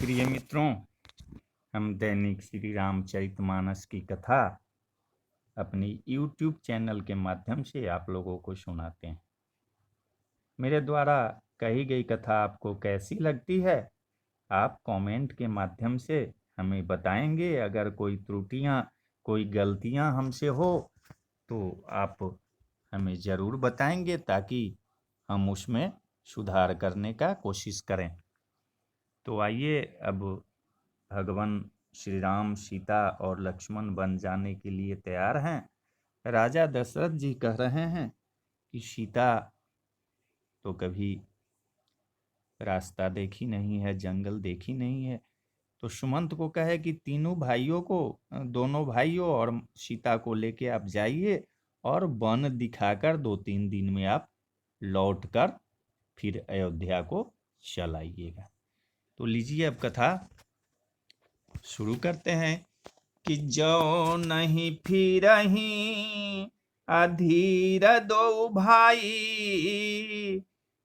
प्रिय मित्रों, हम दैनिक श्री रामचरितमानस की कथा अपनी YouTube चैनल के माध्यम से आप लोगों को सुनाते हैं। मेरे द्वारा कही गई कथा आपको कैसी लगती है, आप कमेंट के माध्यम से हमें बताएंगे। अगर कोई त्रुटियां, कोई गलतियां हमसे हो तो आप हमें ज़रूर बताएंगे ताकि हम उसमें सुधार करने का कोशिश करें। तो आइए, अब भगवान श्री राम सीता और लक्ष्मण बन जाने के लिए तैयार हैं। राजा दशरथ जी कह रहे हैं कि सीता तो कभी रास्ता देखी नहीं है, जंगल देखी नहीं है, तो सुमंत को कहे कि तीनों भाइयों को, दोनों भाइयों और सीता को लेके आप जाइए और वन दिखाकर 2-3 दिन में आप लौट कर फिर अयोध्या को चलाइएगा। तो लीजिए, अब कथा शुरू करते हैं कि जो नहीं फिरहीं अधीर दो भाई,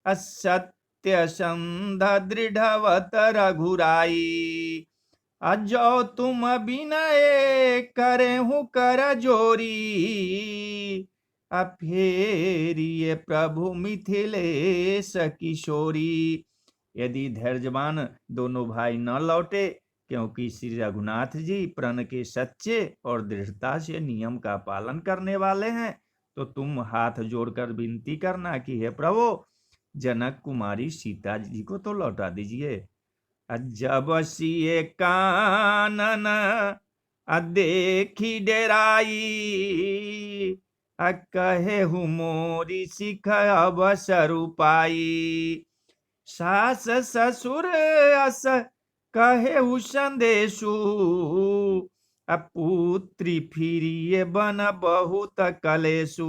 असत्य संध दृढ़वत रघुराई। अजो तुम विनय करे हूँ कर जोरी, अफेरिए प्रभु मिथिलेश किशोरी। यदि धैर्यवान दोनों भाई न लौटे, क्योंकि श्री रघुनाथ जी प्रण के सच्चे और दृढ़ता से नियम का पालन करने वाले हैं, तो तुम हाथ जोड़कर विनती करना कि हे प्रभु, जनक कुमारी सीता जी को तो लौटा दीजिए। जब सिए कानन देखी डेराई, कहे हूँ मोरी सिख अवसर पाई। सास ससुर अस कहे हूँ संदेशु, पुत्री फिरिए बन बहुत कलेशु।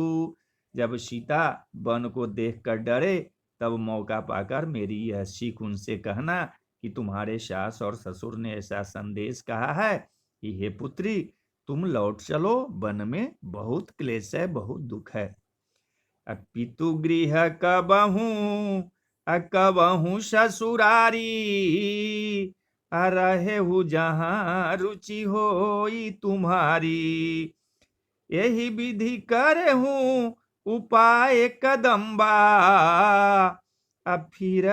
जब सीता वन को देखकर डरे, तब मौका पाकर मेरी यह सीख उनसे कहना कि तुम्हारे सास और ससुर ने ऐसा संदेश कहा है कि हे पुत्री, तुम लौट चलो, वन में बहुत क्लेश है, बहुत दुख है। पितु गृह कबहू कबहू ससुरारी, रहे हूँ जहाँ रुचि होई तुम्हारी। यही विधि करे हूँ उपाय कदम्बा, फिर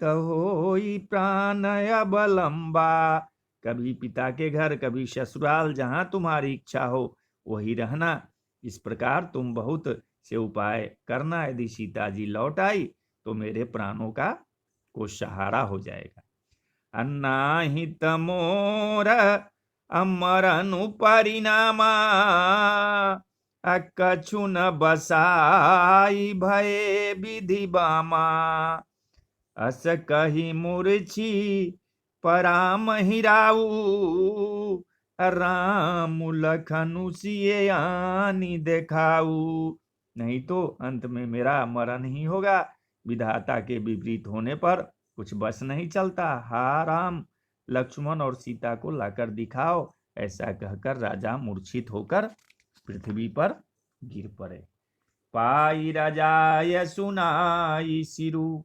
होई प्राण अवलंबा। कभी पिता के घर, कभी ससुराल, जहाँ तुम्हारी इच्छा हो वही रहना। इस प्रकार तुम बहुत से उपाय करना। यदि सीता जी लौट आई तो मेरे प्राणों का को सहारा हो जाएगा। अन्नाहित मोर अमरनु परिणामा, कछु न बसाई भये विधि बामा। अस कही मूर्छी पराम हिराऊ, राम लखनु सिए आनी देखाऊ। नहीं तो अंत में मेरा मरण ही होगा। विधाता के विपरीत होने पर कुछ बस नहीं चलता। हा राम, लक्ष्मण और सीता को लाकर दिखाओ। ऐसा कहकर राजा मूर्छित होकर पृथ्वी पर गिर पड़े। पाई राजाय सुनाई सिरु,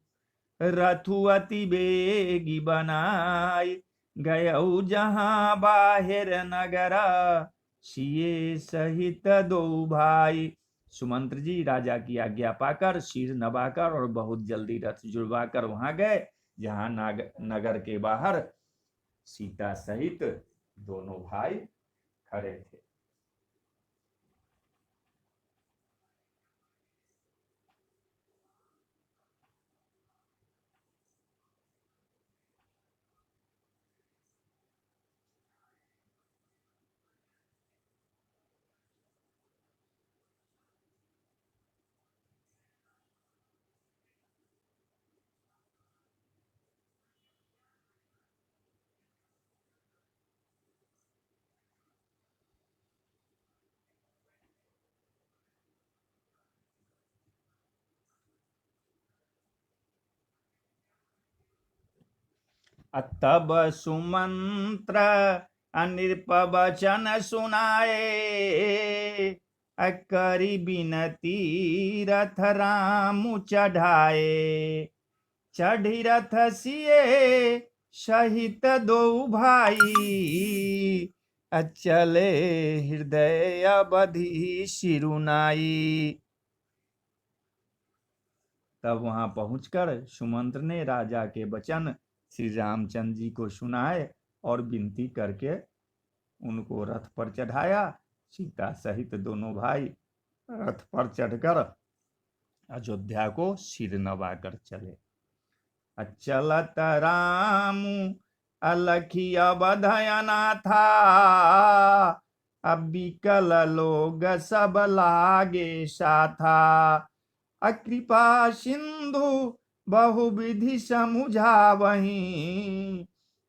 रथु अति बेगी बनाई। गयऊ जहां बाहिर नगरा, सिए सहित दो भाई। सुमंत्र जी राजा की आज्ञा पाकर सिर नवाकर और बहुत जल्दी रथ जुड़वाकर वहां गए जहां नगर के बाहर सीता सहित दोनों भाई खड़े थे। तब सुमंत्र अनृप वचन सुनाए, करी बिनती रथ राम चढ़ाए। चढ़ी रथ सिए सहित दो भाई, अचले हृदय अवधि शिरुनाई। तब वहां पहुंचकर सुमंत्र ने राजा के वचन श्री रामचंद्र जी को सुनाए और विनती करके उनको रथ पर चढ़ाया। सीता सहित दोनों भाई रथ पर चढ़कर अयोध्या को सिर नवाकर चले। अचलत राम अलखी अवधयना था, अब विकल लोग सब लागे साथा। अकृपा सिंधु बहुविधि समुझावहीं,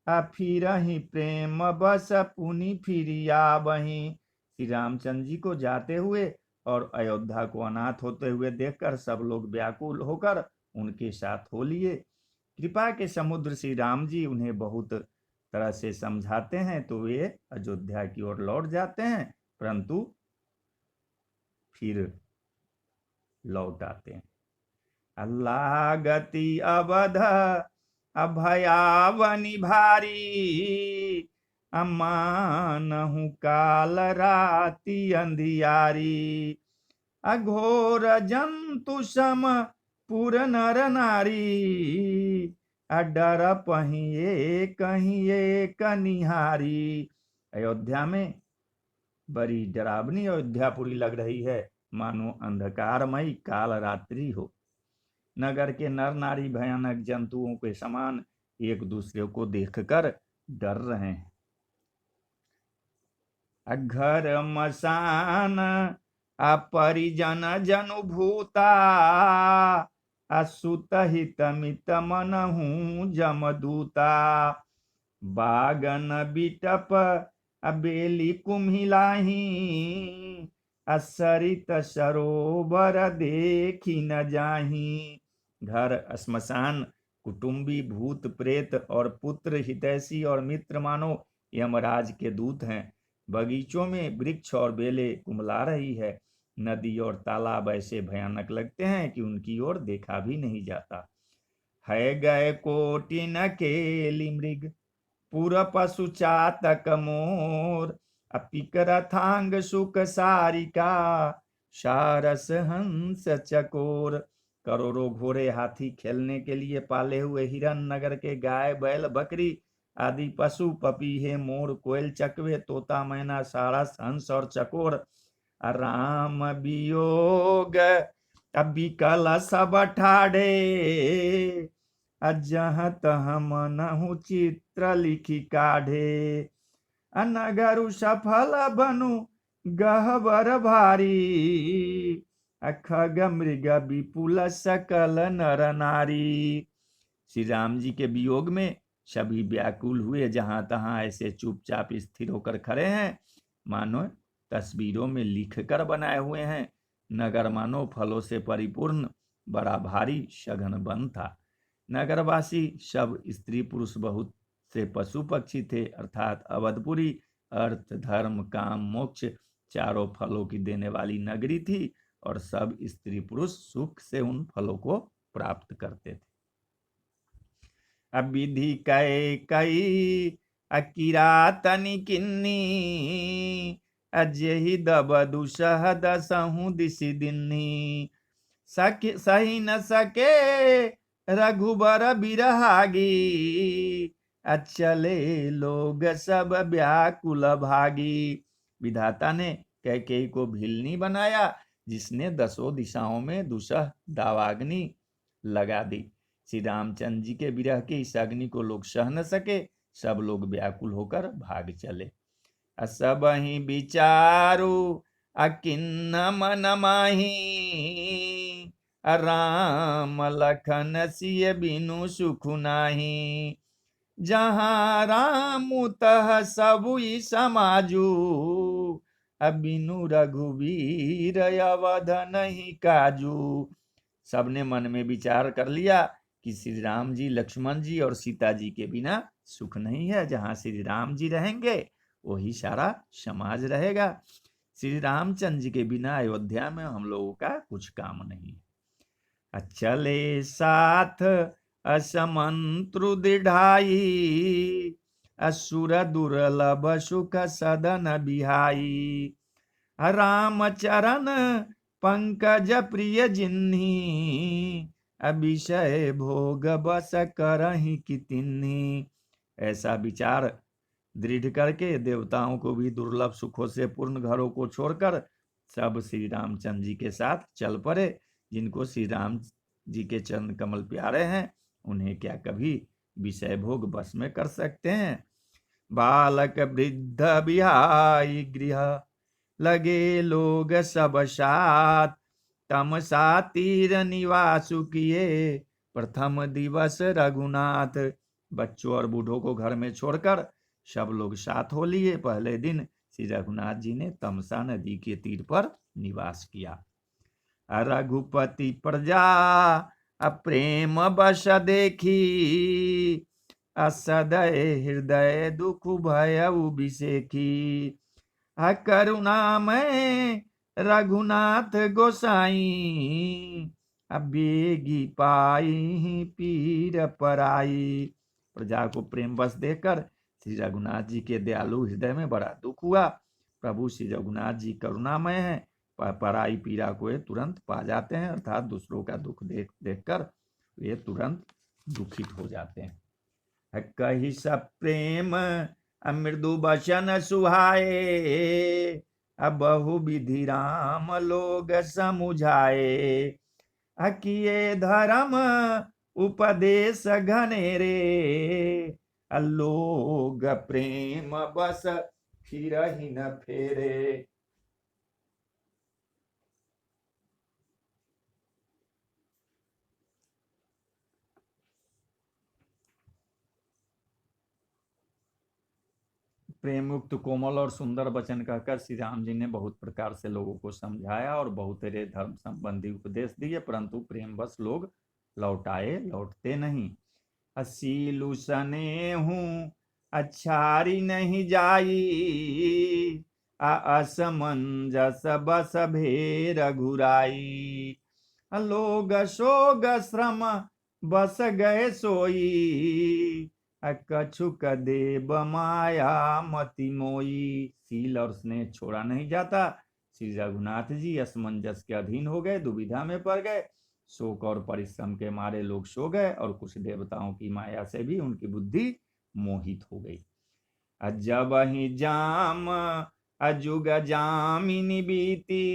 फिरहि प्रेम बस पुनि फिरिया वहीं। श्री रामचंद्र जी को जाते हुए और अयोध्या को अनाथ होते हुए देखकर सब लोग व्याकुल होकर उनके साथ हो लिए। कृपा के समुद्र श्री राम जी उन्हें बहुत तरह से समझाते हैं तो वे अयोध्या की ओर लौट जाते हैं, परंतु फिर लौट आते हैं। अल्लाह गति अवध अभयावनि भारी, अमानहु काल राति अंधियारी। अघोर जंतु सम पुर नर नारी, डर पहिए कहिए कनिहारी। अयोध्या में बड़ी डरावनी अयोध्यापुरी लग रही है, मानो अंधकारमयी काल रात्रि हो। नगर के नर नारी भयानक जंतुओं के समान एक दूसरे को देखकर डर रहे हैं। घर मसान अपरिजन जनुभूता, असुत हित मित मनहु जमदूता। बागन बिटप अबेली कुम्हिलाही, असरित सरोवर देखी न जाही। घर श्मशान, कुटुंबी, भूत प्रेत और पुत्र हितैषी और मित्र मानो यमराज के दूत हैं। बगीचों में वृक्ष और बेलें कुम्हला रही है। नदी और तालाब ऐसे भयानक लगते हैं कि उनकी ओर देखा भी नहीं जाता। है गए कोटि न केली मृग, पुर पशु चातक मोर। अपिकरथांग सुख सारिका, सारस हंस चकोर। करोड़ों घोड़े हाथी खेलने के लिए पाले हुए हिरन, नगर के गाय बैल बकरी आदि पशु, पपीहे मोर कोयल चकवे तोता मैना सारस हंस और चकोर। राम वियोग अबिकल सब ठाड़े, अजह तह मनहु चित्र लिखी काढ़े। अनगरु सफल बनु गहबर भारी, खग मृग विपुल सकल नर नारी। श्री राम जी के वियोग में सभी व्याकुल हुए, जहां तहां ऐसे चुपचाप स्थिर होकर खड़े हैं मानो तस्वीरों में लिख कर बनाए हुए हैं। नगर मानो फलों से परिपूर्ण बड़ा भारी सघन वन था। नगरवासी सब स्त्री पुरुष बहुत से पशु पक्षी थे, अर्थात अवधपुरी अर्थ धर्म काम मोक्ष चारों फलों की देने वाली नगरी थी और सब स्त्री पुरुष सुख से उन फलों को प्राप्त करते थे। अविधि कै कई अकिरातनि किन्नी, अजहि दब दुसह दसहु दिशि दिन्नी। सही न सके रघुबर बिरहागी, अचले लोग सब व्याकुल भागी। विधाता ने कैकेयी को भिलनी बनाया, जिसने दसों दिशाओं में दुसह दावाग्नि लगा दी। श्री रामचंद्र जी के विरह की इस अग्नि को लोग सह न सके, सब लोग व्याकुल होकर भाग चले। सब ही विचारु अकिन्न मन माही, राम लखन सिय बिनु सुख नाही। जहाँ राम तह सबुई समाजू, बिनु रघुवीर अवध नहीं काजू। सबने मन में विचार कर लिया कि श्री राम जी लक्ष्मण जी और सीता जी के बिना सुख नहीं है। जहाँ श्री राम जी रहेंगे वही सारा समाज रहेगा। श्री रामचंद्र जी के बिना अयोध्या में हम लोगों का कुछ काम नहीं। चले साथ असमंत्रु दृढ़ाई, असुर दुर्लभ सुख सदन बिहाई। राम चरण पंकज प्रिय जिन्ही, अभिषय भोग बस करहि कितिन्ही। ऐसा विचार दृढ़ करके देवताओं को भी दुर्लभ सुखों से पूर्ण घरों को छोड़कर सब श्री रामचंद्र जी के साथ चल पड़े। जिनको श्री राम जी के चरण कमल प्यारे हैं, उन्हें क्या कभी विषय भोग बस में कर सकते हैं। बालक वृद्ध बिहाई गृह, लगे लोग सब साथ, तमसा तीर निवासु किए, प्रथम दिवस रघुनाथ। बच्चों और बूढ़ों को घर में छोड़कर सब लोग साथ हो लिए। पहले दिन श्री रघुनाथ जी ने तमसा नदी के तीर पर निवास किया। रघुपति प्रजा प्रेम बस देखी, असदय हृदय दुख भय बिसेखी। करुणामय रघुनाथ गोसाई, बेगी पाई पीर पराई। प्रजा को प्रेम बस देकर श्री रघुनाथ जी के दयालु हृदय में बड़ा दुख हुआ। प्रभु श्री रघुनाथ जी करुणामय हैं, पराई पीड़ा को ये तुरंत पा जाते हैं, अर्थात दूसरों का दुख देखकर ये तुरंत दुखित हो जाते हैं। कही सब प्रेम मृदु बचन सुहाए, बहु विधि राम लोग समुझाए। किए धर्म उपदेश घनेरे, लोग प्रेम बस फिरहि न फेरे। प्रेम मुक्त कोमल और सुंदर वचन कहकर श्री राम जी ने बहुत प्रकार से लोगों को समझाया और बहुत तेरे धर्म संबंधी उपदेश दिए, परंतु प्रेम बस लोग लौटते नहीं। असीलु सने हूँ अच्छारी नहीं जाई, असमंजस बस भेर घुराई। लोग सोग श्रम बस गए सोई, कछुक देव माया मति मोई। सील और स्नेह छोड़ा नहीं जाता। श्री रघुनाथ जी असमंजस के अधीन हो गए, दुविधा में पड़ गए। शोक और परिश्रम के मारे लोग सो गए और कुछ देवताओं की माया से भी उनकी बुद्धि मोहित हो गई। जब ही जाम अजुग जामिनी बीती,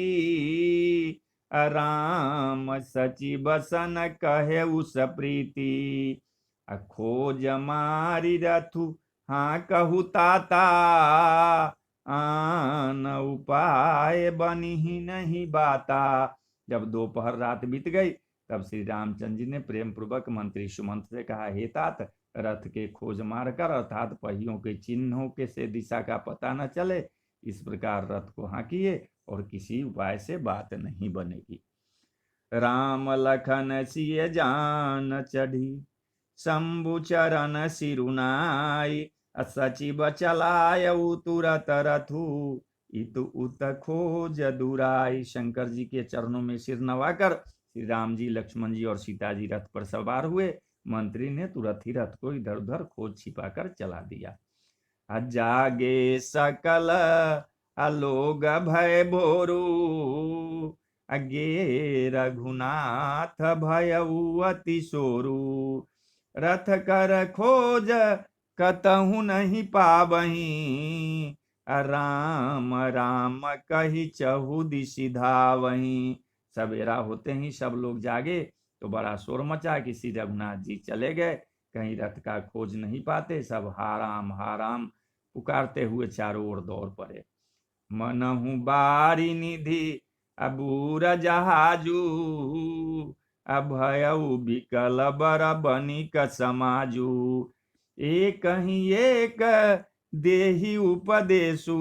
राम सची बसन कहे उस प्रीति। खोज मारी रथु हाँ कहु ताता, आन उपाय बनी ही नहीं बाता। जब दोपहर रात बीत गई तब श्री रामचंद्र जी ने प्रेम पूर्वक मंत्री सुमंत से कहा, हे तात, रथ के खोज मारकर अर्थात पहियों के चिन्हों के से दिशा का पता न चले, इस प्रकार रथ को हाँकिए और किसी उपाय से बात नहीं बनेगी। राम लखन सिय जान चढ़ी, शंभु चरण सिरुनाई। सचिव चलाय तुरत रथु, इतु उत खोज दुराई। शंकर जी के चरणों में सिर नवाकर श्री राम जी, लक्ष्मण जी और सीता जी रथ पर सवार हुए। मंत्री ने तुरंत ही रथ को इधर उधर खोज छिपाकर चला दिया। जागे सकल अलोग भय भोरू, अगे रघुनाथ भयउ अति सोरू। रथ कर खोज कतहु नहीं पावहीं, राम राम कही चहु दिशि धावहीं। सवेरा होते ही सब लोग जागे तो बड़ा शोर मचा कि श्री रघुनाथ जी चले गए, कहीं रथ का खोज नहीं पाते। सब हा राम पुकारते हुए चारों ओर दौड़ पड़े। मनहु बारी निधि अबूर जहाजू, अभयउ बिकल बर बनिक समाजू। एक ही एक देहि उपदेशु,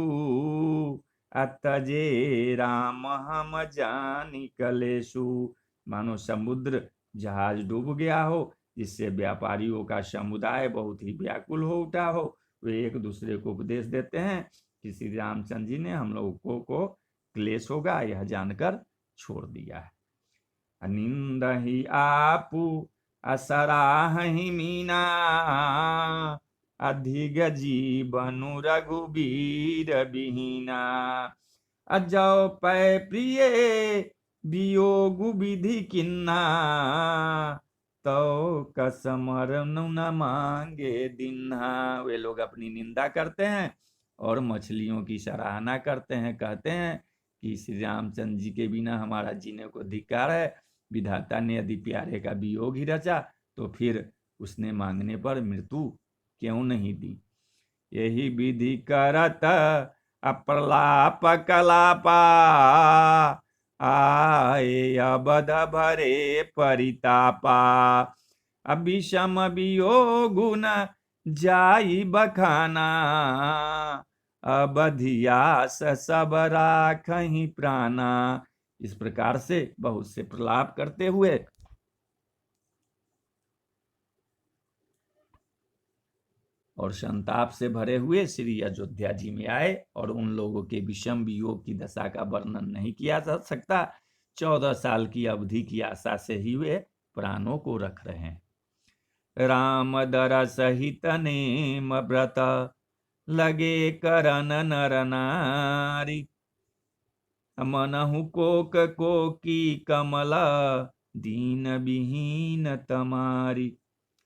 अतजे राम हम जानी कलेशु। मानो समुद्र जहाज डूब गया हो, जिससे व्यापारियों का समुदाय बहुत ही व्याकुल हो उठा हो। वे एक दूसरे को उपदेश देते हैं कि श्री रामचंद्र जी ने हम लोगों को क्लेश होगा, यह जानकर छोड़ दिया है। निंद ही आपू असराहि मीना अधिग जीवनु रघुबीर बिहीना अजौ पै प्रिय वियोग विधि किन्ना तो कसमर न मांगे दिन्हा। वे लोग अपनी निंदा करते हैं और मछलियों की सराहना करते हैं, कहते हैं कि श्री रामचंद्र जी के बिना हमारा जीने को धिक्कार है। विधाता ने यदि प्यारे का वियोग ही रचा तो फिर उसने मांगने पर मृत्यु क्यों नहीं दी। यही विधि करत अप्रलाप कलापा आए अबध भरे परितापा अभिषम वियोग न जाई बखाना अबधियास सब राखहि प्राणा। इस प्रकार से बहुत से प्रलाप करते हुए और संताप से भरे हुए श्री अयोध्या जी में आए और उन लोगों के विषम वियोग की दशा का वर्णन नहीं किया जा सकता। 14 साल की अवधि की आशा से ही वे प्राणों को रख रहे हैं। राम दर सहित नेम व्रत लगे करन नर नारी मनहु कोक कोकी कमल दीन विहीन तमारी।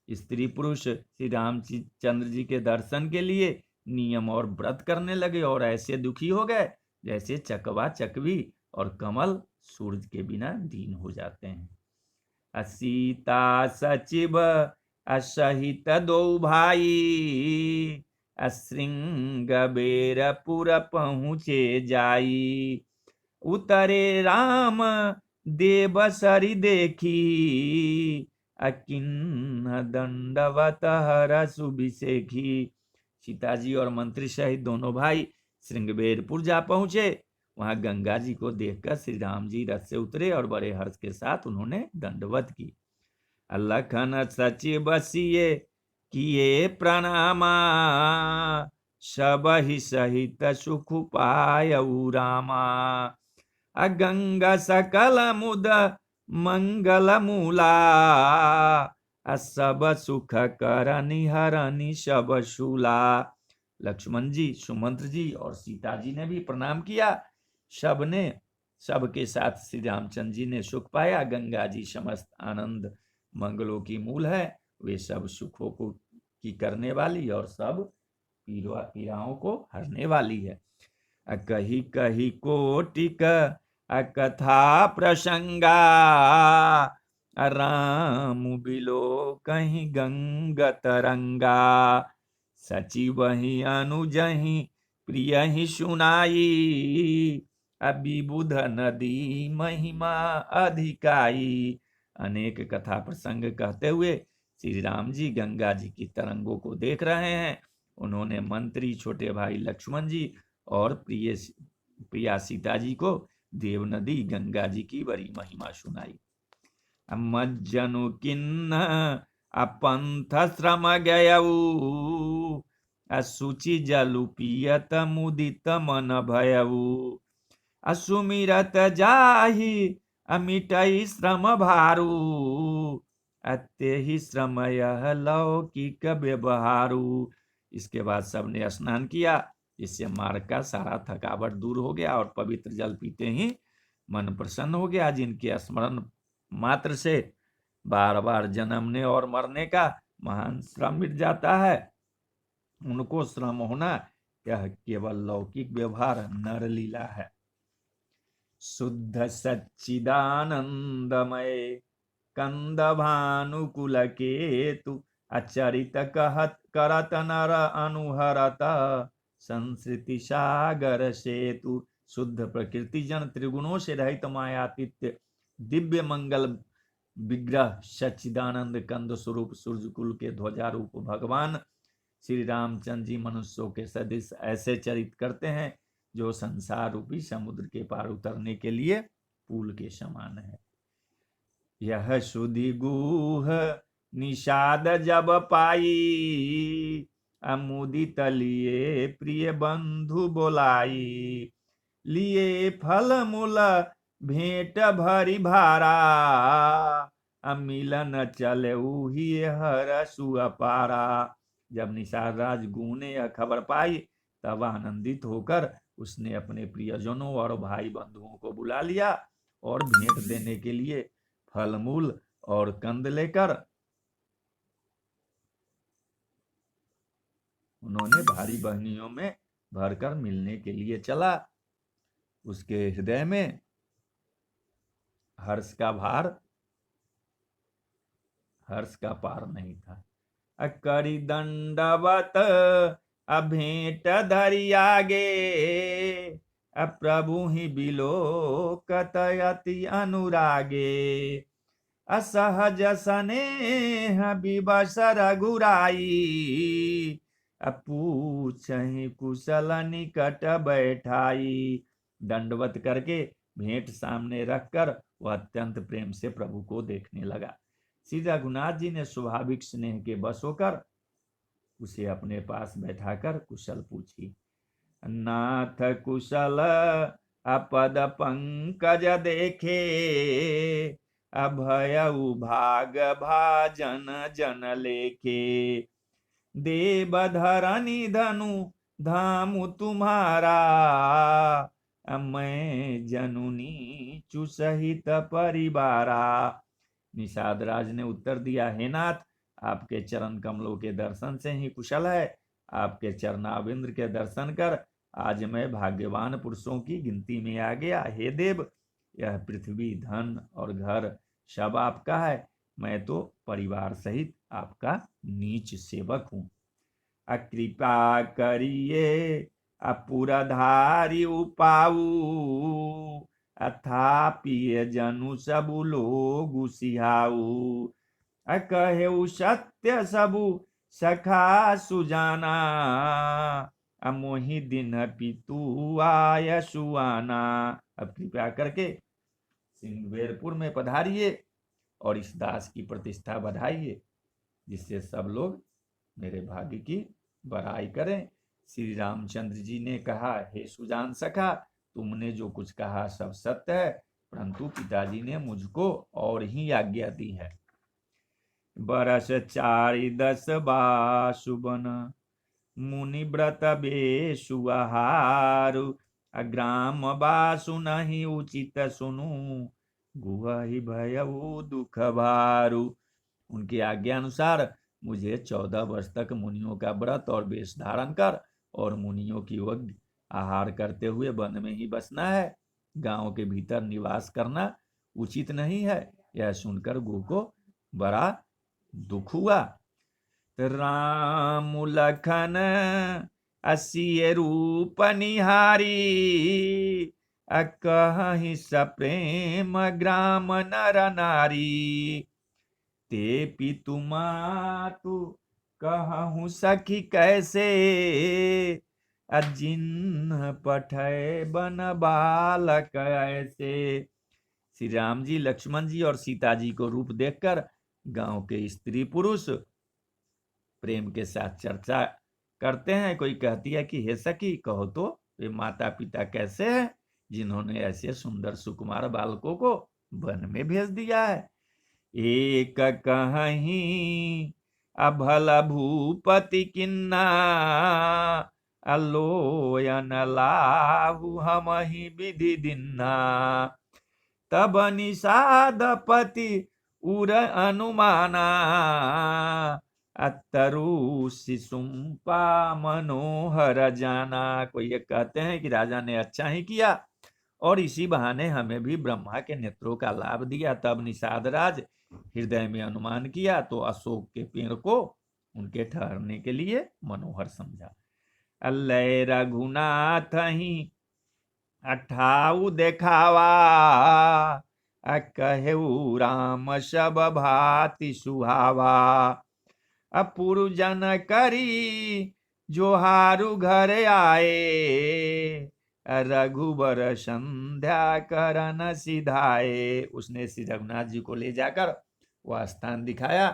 स्त्री पुरुष श्री रामचंद्र जी के दर्शन के लिए नियम और व्रत करने लगे और ऐसे दुखी हो गए जैसे चकवा चकवी और कमल सूरज के बिना दीन हो जाते हैं। सीता सचिव असहित दो भाई श्रृंग बेरपुर पहुँचे जाई उतरे राम देव सरी देखी अकिन्न दंडवत हर सुभिषेखी। सीता जी और मंत्री सहित दोनों भाई श्रृंगबेरपुर जा पहुंचे। वहां गंगा जी को देखकर श्री राम जी रथ से उतरे और बड़े हर्ष के साथ उन्होंने दंडवत की। लखन सचिव सिए किए प्रणामा सब ही सहित सुख पायऊ रामा गंगा सकल मुद मंगल मूला सब सुख करनि हरनि सब शूला। लक्ष्मण जी, सुमंत्र जी और सीता जी ने भी प्रणाम किया। सबके साथ श्री रामचंद्र जी ने सुख पाया। गंगा जी समस्त आनंद मंगलों की मूल है, वे सब सुखों को की करने वाली और सब पीड़ाओं को हरने वाली है। कही कही कोटिक कथा प्रसंगा राम बिलो कहीं गंग तरंगा सचिव ही अनुजहि प्रिय ही सुनाई अभिबुध नदी महिमा अधिकाई। अनेक कथा प्रसंग कहते हुए श्री राम जी गंगा जी की तरंगों को देख रहे हैं। उन्होंने मंत्री छोटे भाई लक्ष्मण जी और प्रिया सीता जी को देव नदी गंगा जी की बड़ी महिमा सुनाई। मज्जनु किन्न अपंथ श्रम गयऊ असुचि जलु पियत मुदित मन भयऊ असुमिरत जाहि अमिटई श्रम भारू अत्य ही श्रम यह लौकिक व्यवहारू। इसके बाद सबने स्नान किया, इससे मार्ग का सारा थकावट दूर हो गया और पवित्र जल पीते ही मन प्रसन्न हो गया। जिनके स्मरण मात्र से बार बार जन्मने और मरने का महान श्रम मिट जाता है, उनको श्रम होना यह केवल लौकिक व्यवहार नर लीला है। शुद्ध सच्चिदानंदमय कंद भानुकुल केतु अचरित कहत करत नर अनुहरत संस्कृति सागर सेतु। शुद्ध प्रकृति जन त्रिगुणों से रहित मायातीत दिव्य मंगल विग्रह सच्चिदानंद कंद स्वरूप सूर्यकुल के ध्वजारूप भगवान श्री रामचंद्र जी मनुष्यों के सदृश ऐसे चरित करते हैं जो संसार रूपी समुद्र के पार उतरने के लिए पुल के समान है। यह सुधि गुह निषाद जब पाई अमुदित लिए प्रिय बंधु बोलाई लिए फल मूल भेंट भरी भारा मिलन चले ही हरसु अपारा। जब निषाद राज गुह ने यह खबर पाई तब आनंदित होकर उसने अपने प्रियजनों और भाई बंधुओं को बुला लिया और भेंट देने के लिए फल मूल और कंद लेकर उन्होंने भारी बहनियों में भरकर मिलने के लिए चला। उसके हृदय में हर्ष का पार नहीं था। करी दंडवत भेंट धरि आगे, प्रभु ही बिलोकत अति अनुरागे। असहज स्नेह विवश रघुराई, पूछहि कुशल निकट बैठाई। दंडवत करके भेंट सामने रखकर वह अत्यंत प्रेम से प्रभु को देखने लगा। श्री रघुनाथ जी ने स्वाभाविक स्नेह के बश होकर उसे अपने पास बैठाकर कुशल पूछी। नाथ कुशल अपद पंकज देखे, अभयउ भाग भाजन जन लेखे। देवधरनि धनु धामु तुम्हारा, मैं जनुनी चुसहित परिवारा। निषाद राज ने उत्तर दिया, हे नाथ, आपके चरण कमलों के दर्शन से ही कुशल है। आपके चरणाविंद्र के दर्शन कर आज मैं भाग्यवान पुरुषों की गिनती में आ गया। हे देव, यह पृथ्वी, धन और घर सब आपका है। मैं तो परिवार सहित आपका नीच सेवक हूँ। कृपा करिए अपुरधारी उपाऊ, अथापि जनु सबु लोग सिहाऊ। कहेउ सत्य सबु सखा सुजाना, मोहि दिन पितु आय सुआना। अब कृपया करके सिंहवेरपुर में पधारिए और इस दास की प्रतिष्ठा बढ़ाइए, जिससे सब लोग मेरे भाग्य की बड़ाई करें। श्री रामचंद्र जी ने कहा, हे सुजान सखा, तुमने जो कुछ कहा सब सत्य है, परंतु पिताजी ने मुझको और ही आज्ञा दी है। बरस 4-10 बासुबन, मुनि व्रत बेसु आहारु। ग्राम बासु नहीं उचित सुनु, गुहि भयउ दुख भारु। उनकी आज्ञा अनुसार मुझे 14 वर्ष तक मुनियों का व्रत और वेश धारण कर और मुनियों की ओर आहार करते हुए वन में ही बसना है। गांव के भीतर निवास करना उचित नहीं है। यह सुनकर गुह को बड़ा दुख हुआ। राम लखन असिय रूप निहारी, कहि सप्रेम ग्राम नर नारी। ते पितु मातु कहूँ सखी कैसे, जिन्ह पठय बन बालक ऐसे। श्री राम जी, लक्ष्मण जी और सीता जी को रूप देखकर गांव के स्त्री पुरुष प्रेम के साथ चर्चा करते हैं। कोई कहती है कि हे सखी, कहो तो वे माता पिता कैसे हैं जिन्होंने ऐसे सुंदर सुकुमार बालकों को वन में भेज दिया है। एक कहीं अभल भूपति किन्ना, अलोयन लाहु हम ही विधि दिन्ना। तब निषादपति उर अनुमाना, अतरु शिशुम्पा मनोहर जाना। कोई ये कहते हैं कि राजा ने अच्छा ही किया और इसी बहाने हमें भी ब्रह्मा के नेत्रों का लाभ दिया। तब निषाद राज हृदय में अनुमान किया तो अशोक के पेड़ को उनके ठहरने के लिए मनोहर समझा। अल्लय रघुनाथ ही अठाऊ देखावा, कहेऊ राम सब भाति सुहावा। अपुरजन करी जोहारु घर आए, रघुबर संध्या करन सिधाए। उसने श्री रघुनाथ जी को ले जाकर वह स्थान दिखाया।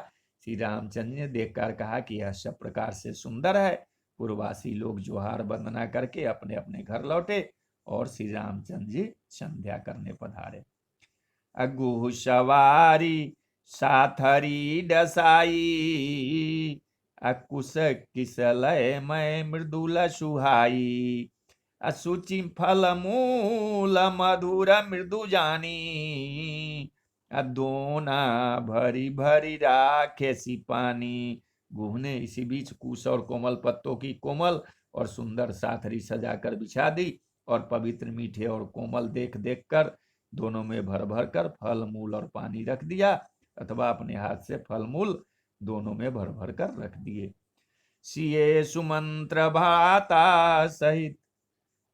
श्री रामचंद्र ने देखकर कहा कि यह सब प्रकार से सुंदर है। पूर्ववासी लोग जोहार वंदना करके अपने अपने घर लौटे और श्री रामचंद्र जी संध्या करने पधारे। अगुह सवारी साथरी डसाई अकुश किसलय मैं मृदुल सुहाई असुचि फल मूल मधुर मृदु जानी दोना भरी भरी राखे सी पानी। गुह ने इसी बीच कुश और कोमल पत्तों की कोमल और सुंदर साथरी सजाकर बिछा दी और पवित्र मीठे और कोमल देख देख कर दोनों में भर भर कर फल मूल और पानी रख दिया, अथवा अपने हाथ से फल मूल दोनों में भर भर कर रख दिए। सिए सुमंत्र भाता सहित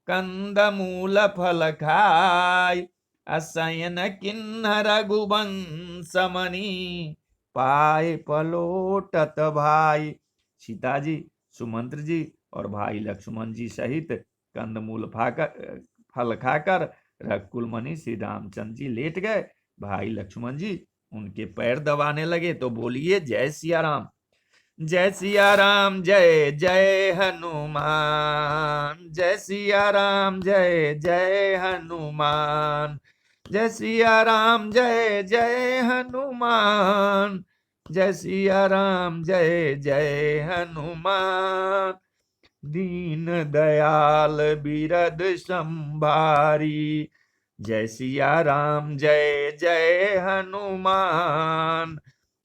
कंद मूल फल खाय असयन किन्नर रघुवंश मणि पाए पलोटत भाई। सीता जी, सुमंत्र जी और भाई लक्ष्मण जी सहित कंदमूल फल खाकर रघुकुलमणि श्री रामचंद्र जी लेट गए। भाई लक्ष्मण जी उनके पैर दबाने लगे। तो बोलिए जय सिया राम। जय सिया राम जय जय हनुमान, जय सिया राम जय जय हनुमान, जय सिया राम जय जय हनुमान, जय सिया राम जय जय हनुमान। दीन दयाल बिरद संभारी, जय सिया राम जय जय हनुमान।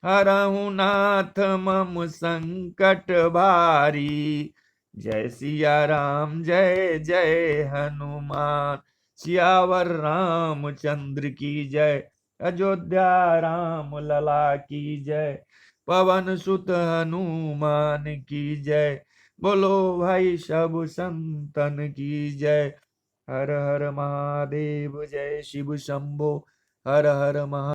हरहु नाथ मम संकट भारी, जय सिया राम जय जय हनुमान। सियावर रामचंद्र की जय, अयोध्या राम लला की जय, पवन सुत हनुमान की जय, बोलो भाई सब संतन की जय। हर हर महादेव, जय शिव शंभो, हर हर महा